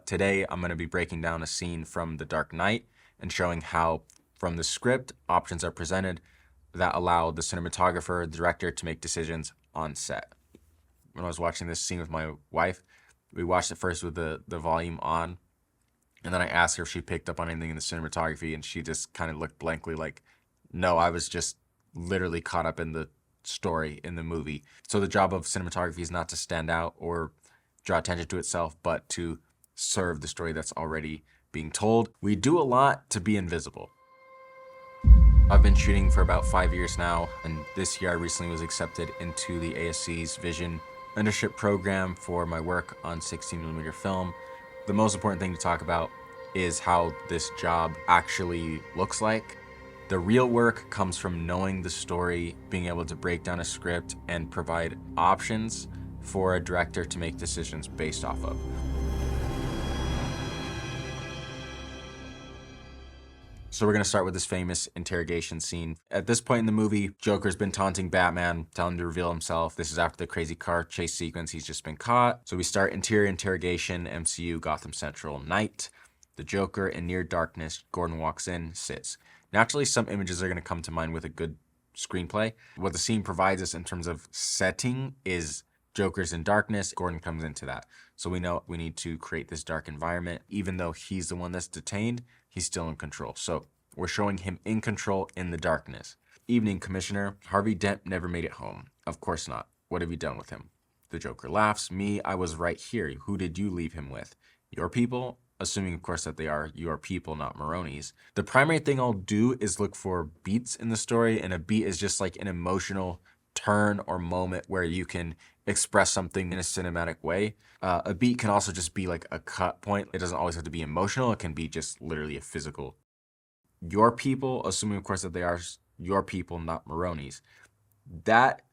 Today, I'm going to be breaking down a scene from The Dark Knight and showing how, from the script, options are presented that allow the cinematographer, the director to make decisions on set. When I was watching this scene with my wife, we watched it first with the volume on, and then I asked her if she picked up on anything in the cinematography, and she just kind of looked blankly like, no, I was just literally caught up in the story in the movie. So the job of cinematography is not to stand out or draw attention to itself, but to serve the story that's already being told. We do a lot to be invisible. I've been shooting for about 5 years now, and this year I recently was accepted into the ASC's Vision Mentorship Program for my work on 16mm film. The most important thing to talk about is how this job actually looks like. The real work comes from knowing the story, being able to break down a script, and provide options for a director to make decisions based off of. So we're going to start with this famous interrogation scene. At this point in the movie, Joker's been taunting Batman, telling him to reveal himself. This is after the crazy car chase sequence. He's just been caught. So we start interior interrogation, MCU, Gotham Central, night. The Joker in near darkness. Gordon walks in, sits. Naturally, some images are going to come to mind with a good screenplay. What the scene provides us in terms of setting is Joker's in darkness. Gordon comes into that. So we know we need to create this dark environment. Even though he's the one that's detained, he's still in control. So we're showing him in control in the darkness. Evening, Commissioner. Harvey Dent never made it home. Of course not. What have you done with him? The Joker laughs. Me, I was right here. Who did you leave him with? Your people? Assuming, of course, that they are your people, not Maroni's. The primary thing I'll do is look for beats in the story, and a beat is just like an emotional turn or moment where you can express something in a cinematic way. A beat can also just be like a cut point. It doesn't always have to be emotional. It can be just literally a physical. Your people, assuming, of course, that they are your people, not Maroni's. That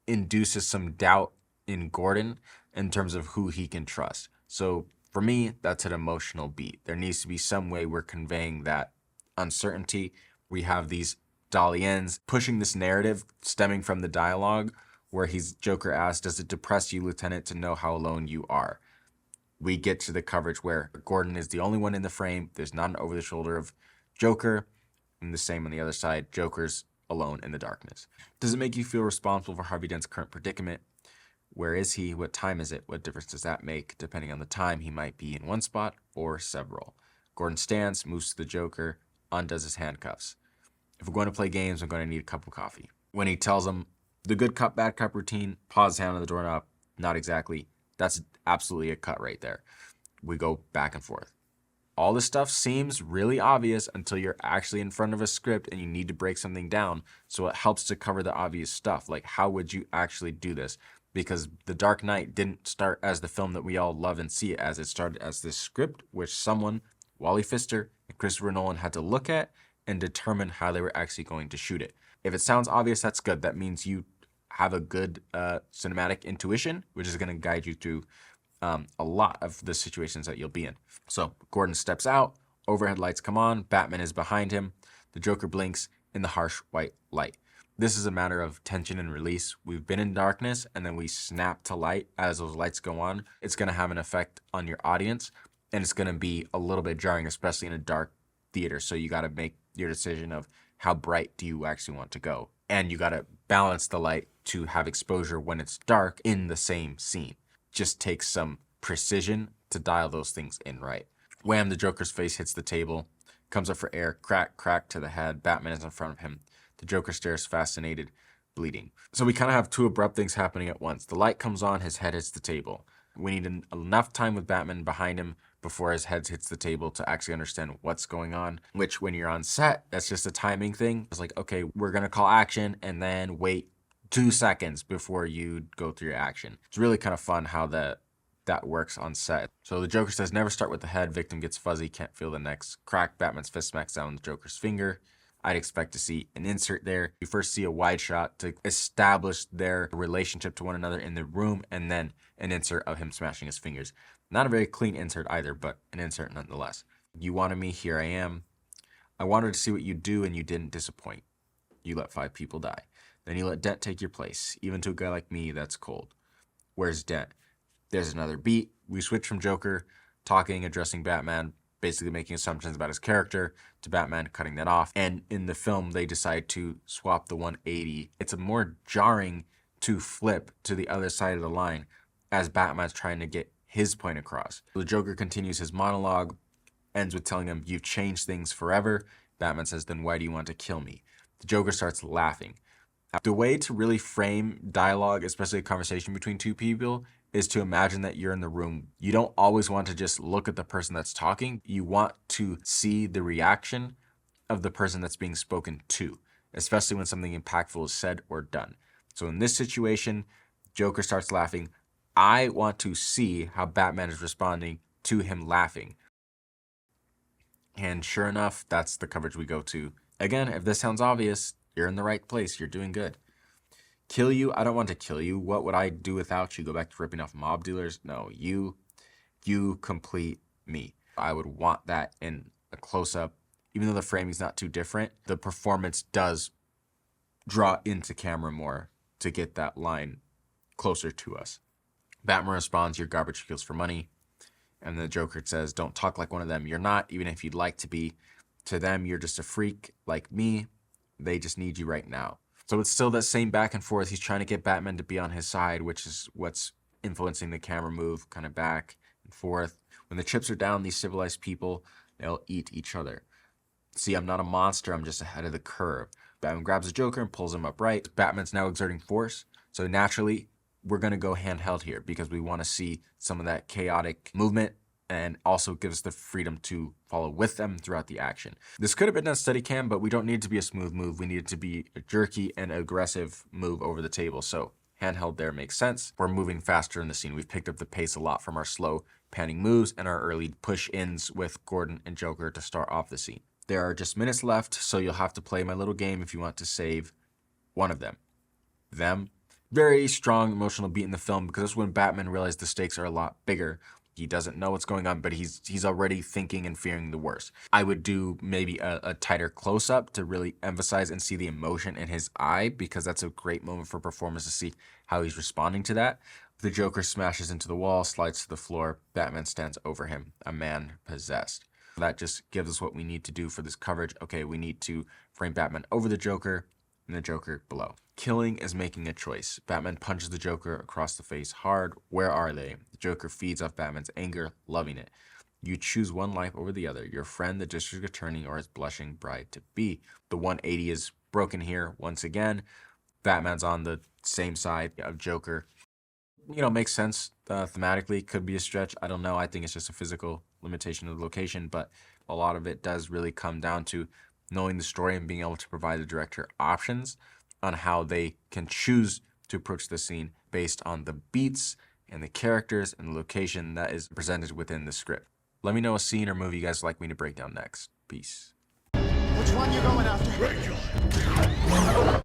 induces some doubt in Gordon in terms of who he can trust. So for me, that's an emotional beat. There needs to be some way we're conveying that uncertainty. We have these dolly ends pushing this narrative stemming from the dialogue where Joker asks, does it depress you, Lieutenant, to know how alone you are? We get to the coverage where Gordon is the only one in the frame. There's not an over the shoulder of Joker. And the same on the other side. Joker's alone in the darkness. Does it make you feel responsible for Harvey Dent's current predicament? Where is he? What time is it? What difference does that make? Depending on the time, he might be in one spot or several. Gordon stands, moves to the Joker, undoes his handcuffs. If we're going to play games, I'm going to need a cup of coffee. When he tells him the good cop, bad cop routine, pause his hand on the doorknob, not exactly. That's absolutely a cut right there. We go back and forth. All this stuff seems really obvious until you're actually in front of a script and you need to break something down. So it helps to cover the obvious stuff. Like, how would you actually do this? Because The Dark Knight didn't start as the film that we all love and see it as. It started as this script which someone, Wally Pfister and Christopher Nolan, had to look at and determine how they were actually going to shoot it. If it sounds obvious, that's good. That means you have a good cinematic intuition, which is going to guide you through a lot of the situations that you'll be in. So Gordon steps out, overhead lights come on, Batman is behind him, the Joker blinks in the harsh white light. This is a matter of tension and release. We've been in darkness and then we snap to light as those lights go on. It's going to have an effect on your audience and it's going to be a little bit jarring, especially in a dark theater. So you got to make your decision of how bright do you actually want to go. And you got to balance the light to have exposure when it's dark in the same scene. Just takes some precision to dial those things in right. Wham, the Joker's face hits the table, comes up for air, crack, crack to the head. Batman is in front of him. The Joker stares fascinated, bleeding. So we kind of have two abrupt things happening at once. The light comes on, his head hits the table. We need enough time with Batman behind him before his head hits the table to actually understand what's going on, which when you're on set, that's just a timing thing. It's like, okay, we're going to call action and then wait 2 seconds before you go through your action. It's really kind of fun how that works on set. So the Joker says, never start with the head. Victim gets fuzzy, can't feel the next crack. Batman's fist smacks down on the Joker's finger. I'd expect to see an insert there. You first see a wide shot to establish their relationship to one another in the room, and then an insert of him smashing his fingers. Not a very clean insert either, but an insert nonetheless. You wanted me, here I am. I wanted to see what you do, and you didn't disappoint. You let 5 people die. Then you let Dent take your place. Even to a guy like me, that's cold. Where's Dent? There's another beat. We switch from Joker talking, addressing Batman, basically making assumptions about his character, to Batman cutting that off. And in the film, they decide to swap the 180. It's a more jarring to flip to the other side of the line as Batman's trying to get his point across. The Joker continues his monologue, ends with telling him, "You've changed things forever." Batman says, "Then why do you want to kill me?" The Joker starts laughing. The way to really frame dialogue, especially a conversation between two people, is to imagine that you're in the room. You don't always want to just look at the person that's talking. You want to see the reaction of the person that's being spoken to, especially when something impactful is said or done. So in this situation, Joker starts laughing. I want to see how Batman is responding to him laughing. And sure enough, that's the coverage we go to. Again, if this sounds obvious, you're in the right place. You're doing good. Kill you? I don't want to kill you. What would I do without you? Go back to ripping off mob dealers? No, you complete me. I would want that in a close-up. Even though the framing's not too different, the performance does draw into camera more to get that line closer to us. Batman responds, "You're garbage kills for money." And the Joker says, "Don't talk like one of them. You're not, even if you'd like to be. To them, you're just a freak like me. They just need you right now." So it's still that same back and forth. He's trying to get Batman to be on his side, which is what's influencing the camera move, kind of back and forth. When the chips are down, these civilized people, they'll eat each other. See, I'm not a monster. I'm just ahead of the curve. Batman grabs the Joker and pulls him upright. Batman's now exerting force. So naturally, we're going to go handheld here because we want to see some of that chaotic movement and also give us the freedom to follow with them throughout the action. This could have been done Steadicam, but we don't need it to be a smooth move. We need it to be a jerky and aggressive move over the table. So handheld there makes sense. We're moving faster in the scene. We've picked up the pace a lot from our slow panning moves and our early push-ins with Gordon and Joker to start off the scene. There are just minutes left, so you'll have to play my little game if you want to save one of them. Very strong emotional beat in the film because this is when Batman realized the stakes are a lot bigger. He doesn't know what's going on, but he's already thinking and fearing the worst. I would do maybe a tighter close-up to really emphasize and see the emotion in his eye because that's a great moment for performance to see how he's responding to that. The Joker smashes into the wall, slides to the floor. Batman stands over him, a man possessed. That just gives us what we need to do for this coverage. Okay, we need to frame Batman over the Joker and the Joker below. Killing is making a choice. Batman punches the Joker across the face hard. Where are they? The Joker feeds off Batman's anger, loving it. You choose one life over the other, your friend, the district attorney, or his blushing bride-to-be. The 180 is broken here once again. Batman's on the same side of Joker. Makes sense thematically. Could be a stretch. I don't know. I think it's just a physical limitation of the location, but a lot of it does really come down to knowing the story and being able to provide the director options on how they can choose to approach the scene based on the beats and the characters and the location that is presented within the script. Let me know a scene or movie you guys would like me to break down next. Peace. Which one you going after? Rachel.